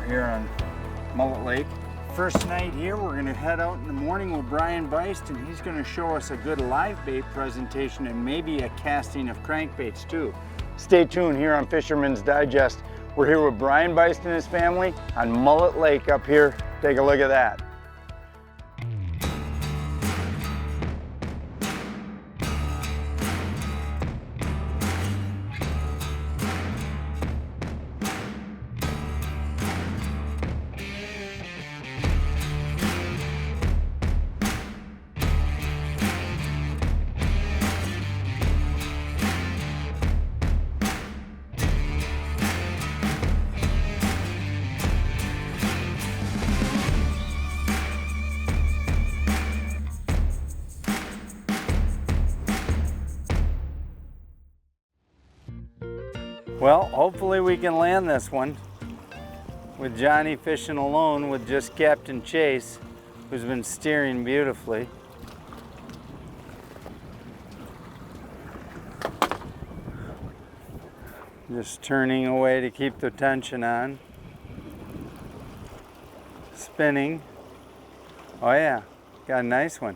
here on Mullet Lake. First night here, we're gonna head out in the morning with Brian Beist, and he's gonna show us a good live bait presentation and maybe a casting of crankbaits too. Stay tuned here on Fisherman's Digest. We're here with Brian Beist and his family on Mullet Lake up here. Take a look at that. Well, hopefully we can land this one with Johnny fishing alone with just Captain Chase, who's been steering beautifully. Just turning away to keep the tension on. Spinning. Oh yeah, got a nice one.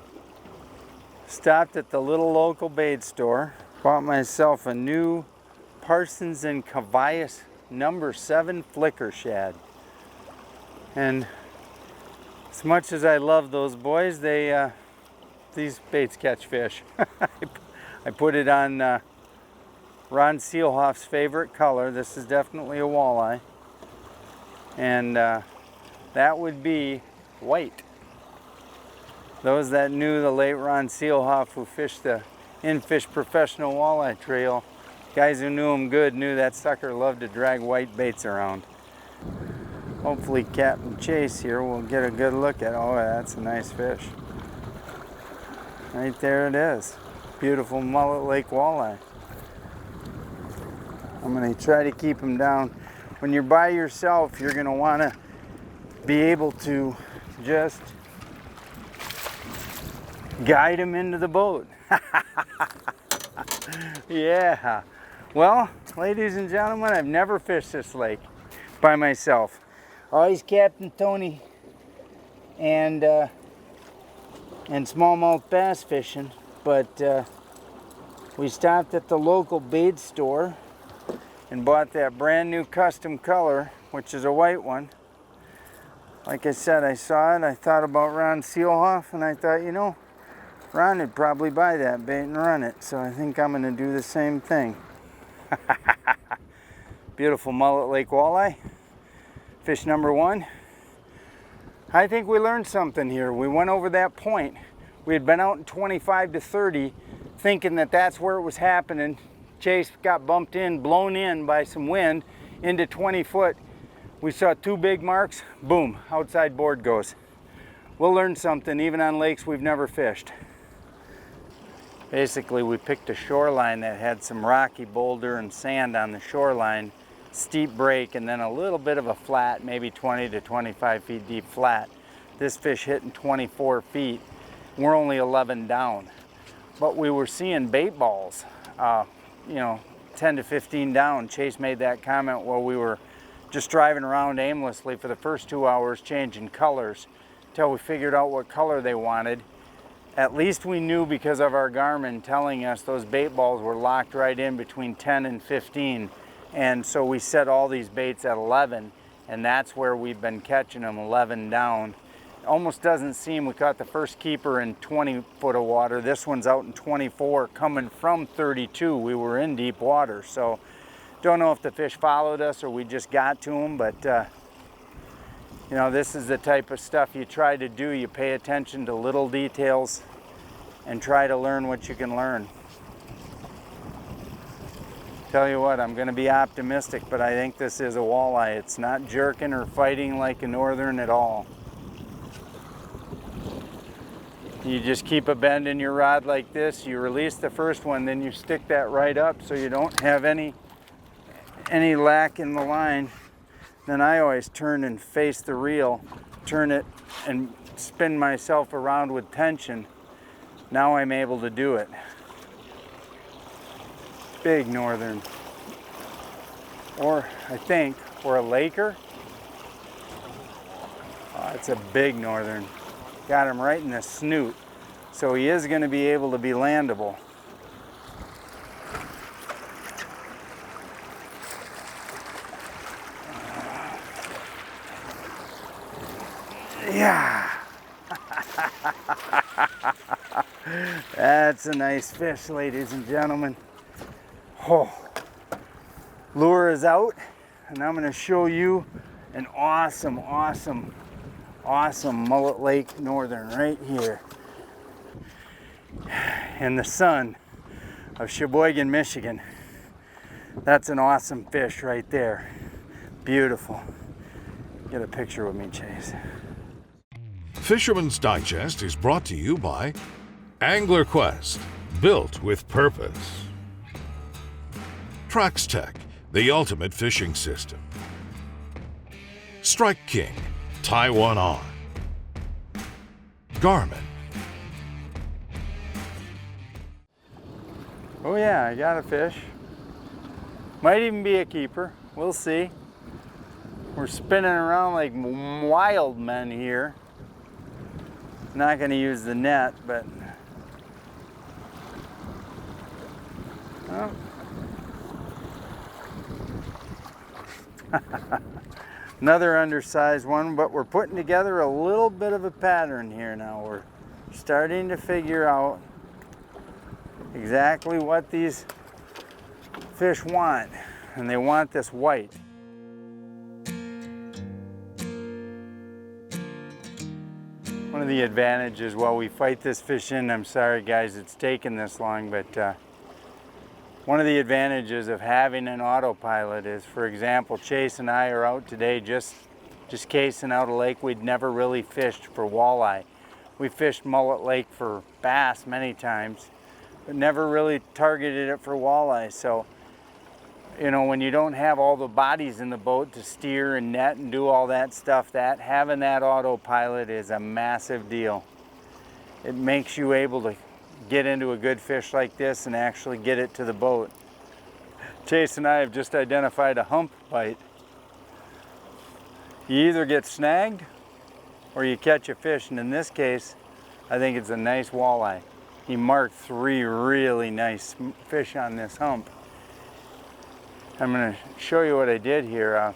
Stopped at the little local bait store. Bought myself a new Parsons and Cavias number 7 flicker shad. And as much as I love those boys, these baits catch fish. I put it on Ron Seelhoff's favorite color. This is definitely a walleye. And that would be white. Those that knew the late Ron Seelhoff, who fished the in-fish professional walleye trail, guys who knew him good knew that sucker loved to drag white baits around. Hopefully Captain Chase here will get a good look at, oh, that's a nice fish. Right there it is. Beautiful Mullet Lake walleye. I'm gonna try to keep him down. When you're by yourself, you're gonna wanna be able to just guide him into the boat. Yeah. Well, ladies and gentlemen, I've never fished this lake by myself. Always Captain Tony and smallmouth bass fishing, but we stopped at the local bait store and bought that brand new custom color, which is a white one. Like I said, I saw it, I thought about Ron Seelhoff, and I thought, you know, Ron would probably buy that bait and run it, so I think I'm gonna do the same thing. Beautiful Mullet Lake walleye, fish number 1. I think we learned something here. We went over that point. We had been out in 25 to 30 thinking that that's where it was happening. Chase got bumped in, blown in by some wind into 20 foot. We saw 2 big marks, boom, outside board goes. We'll learn something even on lakes we've never fished. Basically, we picked a shoreline that had some rocky boulder and sand on the shoreline, steep break, and then a little bit of a flat, maybe 20 to 25 feet deep flat. This fish hitting 24 feet. We're only 11 down. But we were seeing bait balls, you know, 10 to 15 down. Chase made that comment while we were just driving around aimlessly for the first 2 hours, changing colors, until we figured out what color they wanted. At least we knew because of our Garmin telling us those bait balls were locked right in between 10 and 15. And so we set all these baits at 11, and that's where we've been catching them, 11 down. Almost doesn't seem, we caught the first keeper in 20 foot of water. This one's out in 24, coming from 32. We were in deep water, so don't know if the fish followed us or we just got to them, but you know, this is the type of stuff you try to do. You pay attention to little details and try to learn what you can learn. Tell you what, I'm gonna be optimistic, but I think this is a walleye. It's not jerking or fighting like a northern at all. You just keep a bend in your rod like this, you release the first one, then you stick that right up so you don't have any lack in the line. Then I always turn and face the reel, turn it and spin myself around with tension. Now I'm able to do it. Big northern. Or I think, or a Laker. Oh, it's a big northern. Got him right in the snoot. So he is going to be able to be landable. Yeah. That's a nice fish, ladies and gentlemen. Oh. Lure is out, and I'm going to show you an awesome Mullet Lake northern right here in the sun of Cheboygan, Michigan. That's an awesome fish right there. Beautiful. Get a picture with me, Chase. Fisherman's Digest is brought to you by Angler Qwest, built with purpose. Traxstech, the ultimate fishing system. Strike King, tie one on. Garmin. Oh yeah, I got a fish. Might even be a keeper. We'll see. We're spinning around like wild men here. Not going to use the net, but oh. Another undersized one, but we're putting together a little bit of a pattern here now. We're starting to figure out exactly what these fish want, and they want this white. One of the advantages while we fight this fish in, I'm sorry guys it's taken this long, but one of the advantages of having an autopilot is, for example, Chase and I are out today just casing out a lake we'd never really fished for walleye. We fished Mullet Lake for bass many times, but never really targeted it for walleye. So, you know, when you don't have all the bodies in the boat to steer and net and do all that stuff, having that autopilot is a massive deal. It makes you able to get into a good fish like this and actually get it to the boat. Chase and I have just identified a hump bite. You either get snagged or you catch a fish, and in this case I think it's a nice walleye. He marked 3 really nice fish on this hump. I'm going to show you what I did here.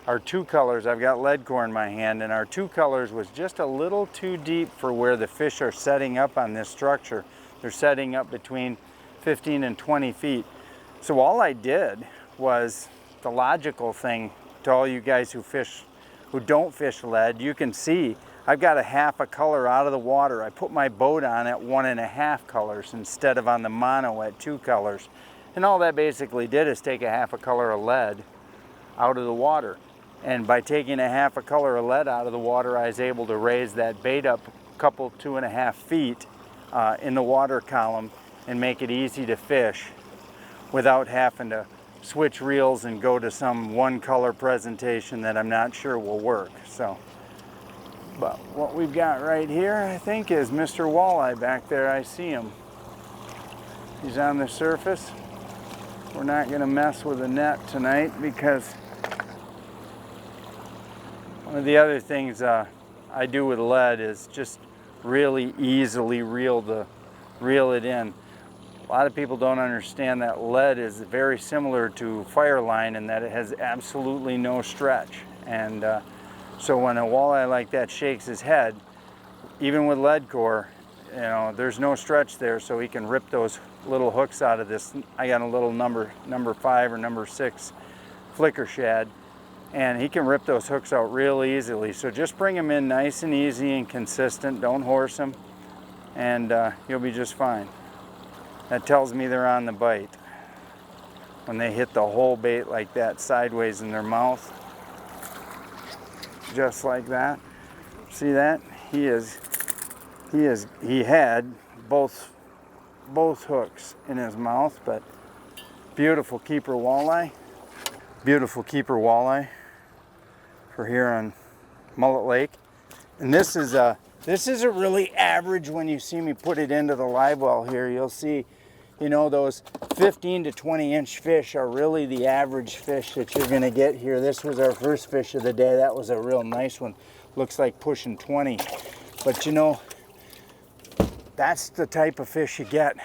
Our 2 colors, I've got lead core in my hand, and our 2 colors was just a little too deep for where the fish are setting up on this structure. They're setting up between 15 and 20 feet. So all I did was the logical thing to all you guys who don't fish lead. You can see I've got a half a color out of the water. I put my boat on at 1.5 colors instead of on the mono at 2 colors. And all that basically did is take a half a color of lead out of the water. And by taking a half a color of lead out of the water, I was able to raise that bait up a couple, 2.5 feet in the water column and make it easy to fish without having to switch reels and go to some 1 color presentation that I'm not sure will work. So, but what we've got right here, I think, is Mr. Walleye back there. I see him. He's on the surface. We're not going to mess with the net tonight because one of the other things I do with lead is just really easily reel it in. A lot of people don't understand that lead is very similar to fireline in that it has absolutely no stretch. And so when a walleye like that shakes his head, even with lead core, you know, there's no stretch there, so he can rip those little hooks out of this. I got a little number 5 or number 6 flicker shad, and he can rip those hooks out real easily. So just bring them in nice and easy and consistent. Don't horse them, and you'll be just fine. That tells me they're on the bite. When they hit the whole bait like that sideways in their mouth, just like that. See that? He had both hooks in his mouth, but beautiful keeper walleye. Beautiful keeper walleye for here on Mullet Lake. And this is a really average. When you see me put it into the live well here, you'll see You know, those 15 to 20 inch fish are really the average fish that you're gonna get here. This was our first fish of the day. That was a real nice one. Looks like pushing 20. But you know, that's the type of fish you get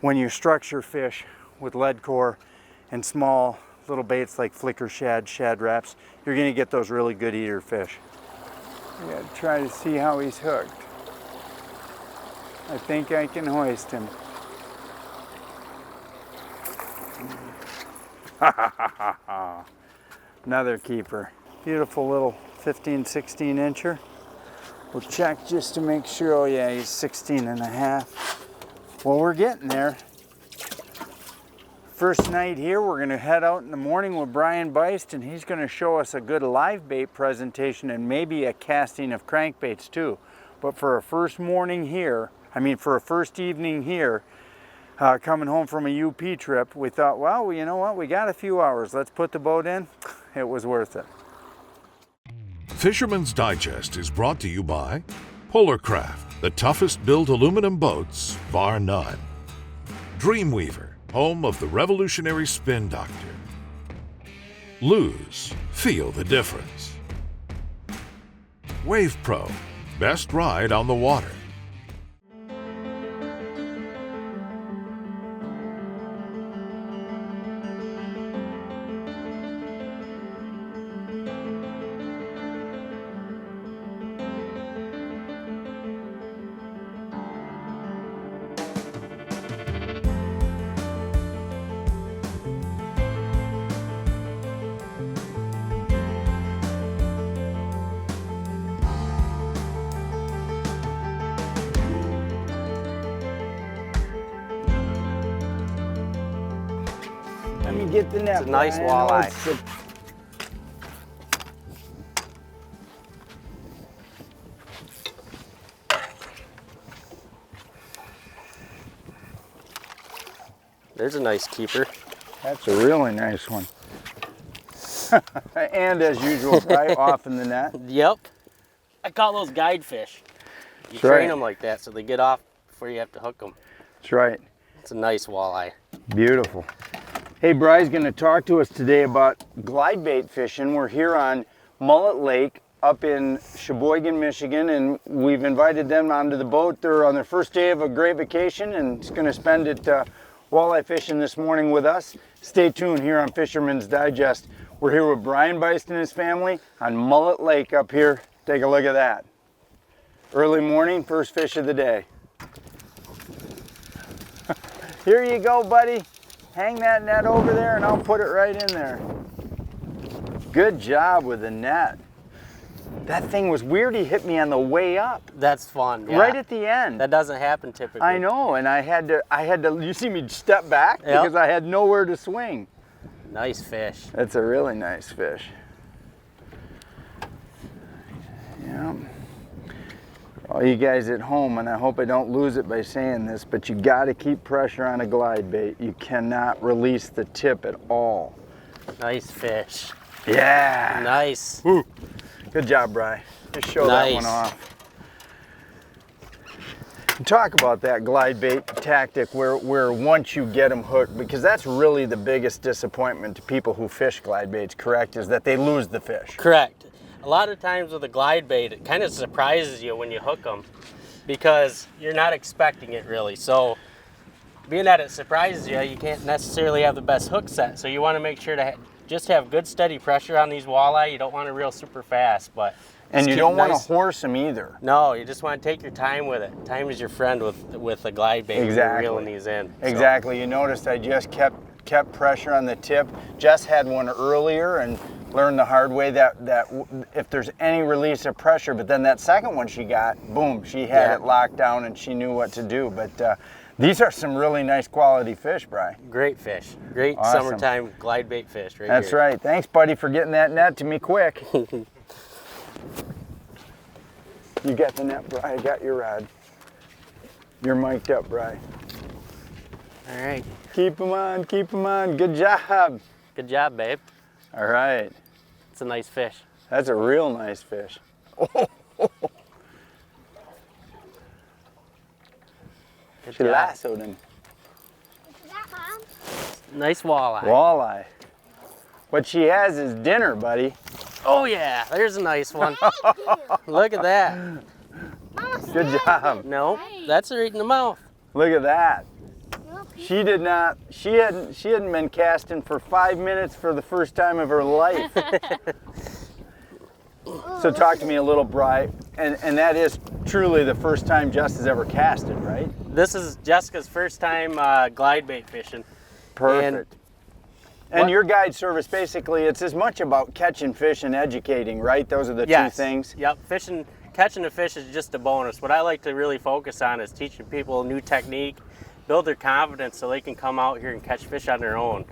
when you structure fish with lead core and small little baits like flicker shad, shad wraps. You're gonna get those really good eater fish. I gotta try to see how he's hooked. I think I can hoist him. Another keeper. Beautiful little 15, 16 incher. We'll check just to make sure. Oh yeah, he's 16 and a half. Well, we're getting there. First night here, we're gonna head out in the morning with Brian Beist, and he's gonna show us a good live bait presentation and maybe a casting of crankbaits too. But for a first morning here, for a first evening here, coming home from a UP trip, we thought, well, you know what, we got a few hours. Let's put the boat in. It was worth it. Fisherman's Digest is brought to you by Polarcraft, the toughest built aluminum boats, bar none. Dreamweaver, home of the revolutionary Spin Doctor. Lose, feel the difference. WavePro, best ride on the water. Let me get the net. It's a nice Brian. walleye. There's a nice keeper. That's a really nice one. And as usual, right off in the net. Yep. I call those guide fish. You That's train right. them like that so they get off before you have to hook them. That's right. It's a nice walleye. Beautiful. Hey, Bry's going to talk to us today about glide bait fishing. We're here on Mullet Lake up in Cheboygan, Michigan, and we've invited them onto the boat. They're on their first day of a great vacation and it's going to spend it walleye fishing this morning with us. Stay tuned here on Fisherman's Digest. We're here with Brian Beist and his family on Mullet Lake up here. Take a look at that. Early morning, first fish of the day. Here you go, buddy. Hang that net over there and I'll put it right in there. Good job with the net. That thing was weird. He hit me on the way up. That's fun. Yeah. Right at the end. That doesn't happen typically. I know, and I had to, you see me step back because I had nowhere to swing. Nice fish. That's a really nice fish. Yeah. All you guys at home, and I hope I don't lose it by saying this, but you got to keep pressure on a glide bait. You cannot release the tip at all. Nice fish. Yeah. Nice. Woo. Good job, Bri. Just show that one off. Talk about that glide bait tactic where once you get them hooked, because that's really the biggest disappointment to people who fish glide baits, correct, is that they lose the fish. Correct. A lot of times with a glide bait, it kind of surprises you when you hook them because you're not expecting it really. So being that it surprises you, you can't necessarily have the best hook set. So you want to make sure to just have good steady pressure on these walleye. You don't want to reel super fast, but and you don't want to horse them either. No, you just want to take your time with it. Time is your friend with a glide bait. Exactly. When you're reeling these in. Exactly. So. You noticed I just kept pressure on the tip. Jess had one earlier and learned the hard way that if there's any release of pressure, but then that second one she got, boom, she had it locked down and she knew what to do. But these are some really nice quality fish, Bri. Great fish. Great awesome. Summertime glide bait fish right That's here. right. Thanks, buddy, for getting that net to me quick. You got the net, Bri. I got your rod. You're mic'd up, Bri. All right. Keep them on, keep them on. Good job. Good job, babe. All right. It's a nice fish. That's a real nice fish. She lassoed him. Nice walleye. Walleye. What she has is dinner, buddy. Oh yeah, there's a nice one. Look at that. Good job. No, that's right in the mouth. Look at that. She did not, she hadn't been casting for 5 minutes for the first time of her life. So talk to me a little, Bri, and that is truly the first time Jess has ever casted, right? This is Jessica's first time glide bait fishing. Perfect. And your guide service, basically, it's as much about catching fish and educating, right? Those are the two things. Yep, catching a fish is just a bonus. What I like to really focus on is teaching people a new technique, build their confidence so they can come out here and catch fish on their own.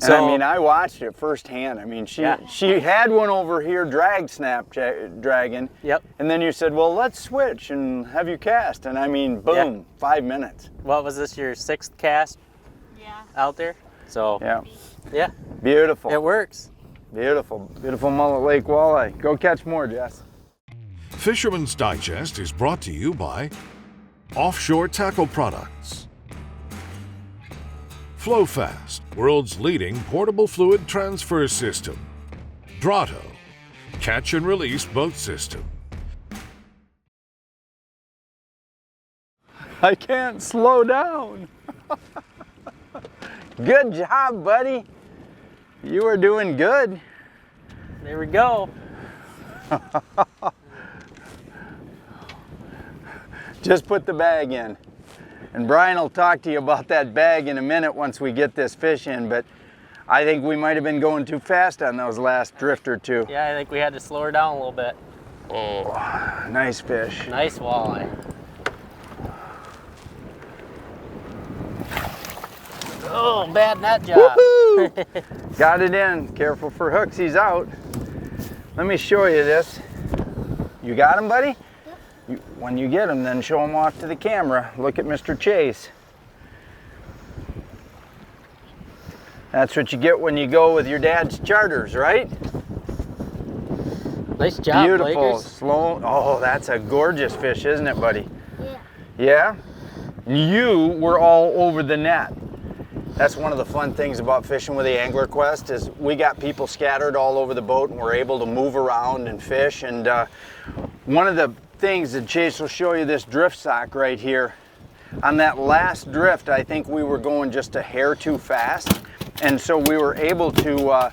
And I mean, I watched it firsthand. I mean, she had one over here, dragging. Yep. And then you said, well, let's switch and have you cast. And I mean, boom, 5 minutes. What was this, your 6th cast? Yeah. Out there? So, yeah. Beautiful. It works. Beautiful. Beautiful Mullet Lake walleye. Go catch more, Jess. Fisherman's Digest is brought to you by Offshore Tackle Products, Flo-Fast, world's leading portable fluid transfer system, Drotto, catch and release boat system. I can't slow down. Good job, buddy. You are doing good. There we go. Just put the bag in. And Brian will talk to you about that bag in a minute once we get this fish in, but I think we might have been going too fast on those last drift or two. Yeah, I think we had to slow her down a little bit. Oh, nice fish. Nice walleye. Oh, bad net job. Got it in. Careful for hooks, he's out. Let me show you this. You got him, buddy? When you get him, then show him off to the camera. Look at Mr. Chase. That's what you get when you go with your dad's charters, right? Nice job, beautiful, Lakers. Slow. Oh, that's a gorgeous fish, isn't it, buddy? Yeah. Yeah? You were all over the net. That's one of the fun things about fishing with the Angler Qwest is we got people scattered all over the boat and we're able to move around and fish. And one of the things that Chase will show you, this drift sock right here. On that last drift, I think we were going just a hair too fast. And so we were able to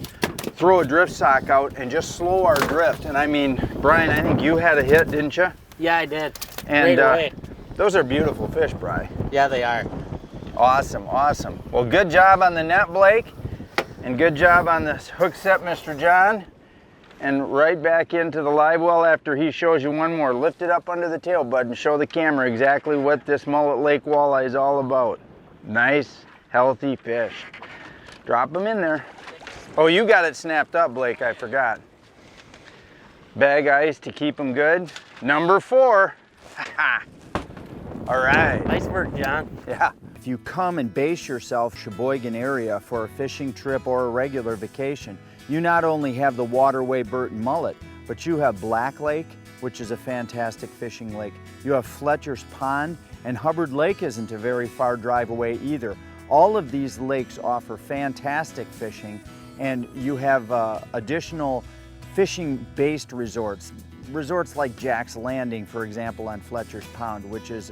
throw a drift sock out and just slow our drift. And I mean, Brian, I think you had a hit, didn't you? Yeah, I did. And right away. Those are beautiful fish, Brian. Yeah, they are. Awesome, awesome. Well, good job on the net, Blake. And good job on this hook set, Mr. John. And right back into the live well after he shows you one more. Lift it up under the tail, bud, and show the camera exactly what this Mullet Lake walleye is all about. Nice, healthy fish. Drop them in there. Oh, you got it snapped up, Blake, I forgot. Bag ice to keep them good. Number 4. All right. Nice work, John. Yeah. If you come and base yourself Cheboygan area for a fishing trip or a regular vacation, you not only have the Waterway Burton Mullet, but you have Black Lake, which is a fantastic fishing lake. You have Fletcher's Pond, and Hubbard Lake isn't a very far drive away either. All of these lakes offer fantastic fishing, and you have additional fishing-based resorts. Resorts like Jack's Landing, for example, on Fletcher's Pond, which has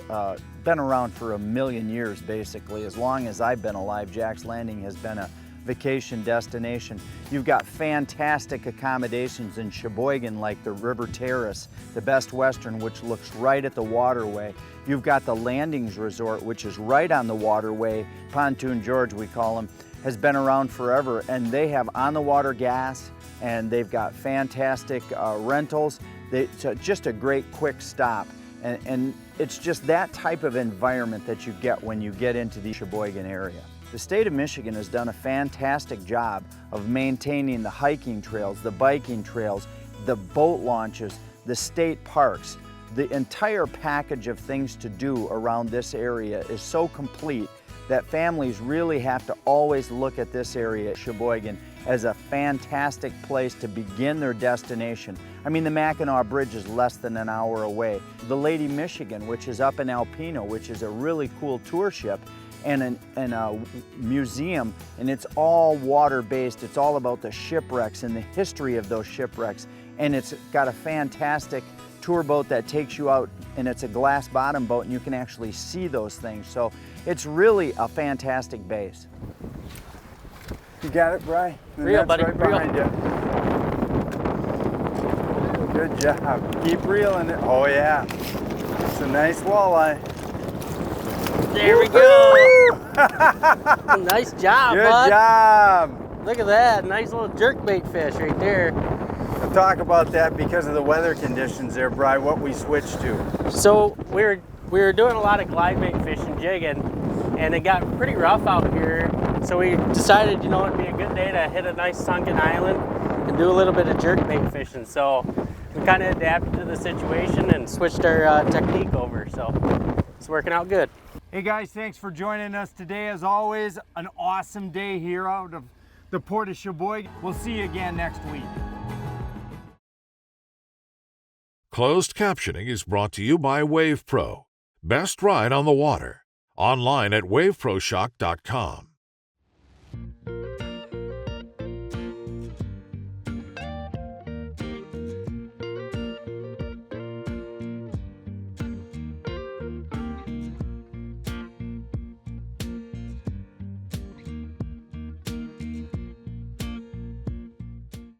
been around for 1,000,000 years, basically. As long as I've been alive, Jack's Landing has been a vacation destination. You've got fantastic accommodations in Cheboygan, like the River Terrace, the Best Western, which looks right at the waterway. You've got the Landings Resort, which is right on the waterway. Pontoon George, we call them, has been around forever, and they have on-the-water gas, and they've got fantastic rentals. It's just a great quick stop, and it's just that type of environment that you get when you get into the Cheboygan area. The state of Michigan has done a fantastic job of maintaining the hiking trails, the biking trails, the boat launches, the state parks. The entire package of things to do around this area is so complete that families really have to always look at this area at Cheboygan as a fantastic place to begin their destination. I mean, the Mackinac Bridge is less than an hour away. The Lady Michigan, which is up in Alpena, which is a really cool tour ship, and a museum, and it's all water-based. It's all about the shipwrecks and the history of those shipwrecks. And it's got a fantastic tour boat that takes you out, and it's a glass bottom boat, and you can actually see those things. So it's really a fantastic base. You got it, Bri? Reel, buddy, right reel. behind you. Good job. Keep reeling it. Oh yeah. It's a nice walleye. There we go. Nice job, Good bud. job. Look at that. Nice little jerkbait fish right there. We'll talk about that because of the weather conditions there, Bri, what we switched to. So we were doing a lot of glide bait fishing, jigging, and it got pretty rough out here. So we decided, you know, it'd be a good day to hit a nice sunken island and do a little bit of jerkbait fishing. So we kind of adapted to the situation and switched our technique over. So it's working out good. Hey guys, thanks for joining us today. As always, an awesome day here out of the port of Cheboygan. We'll see you again next week. Closed captioning is brought to you by WavePro. Best ride on the water. Online at waveproshock.com.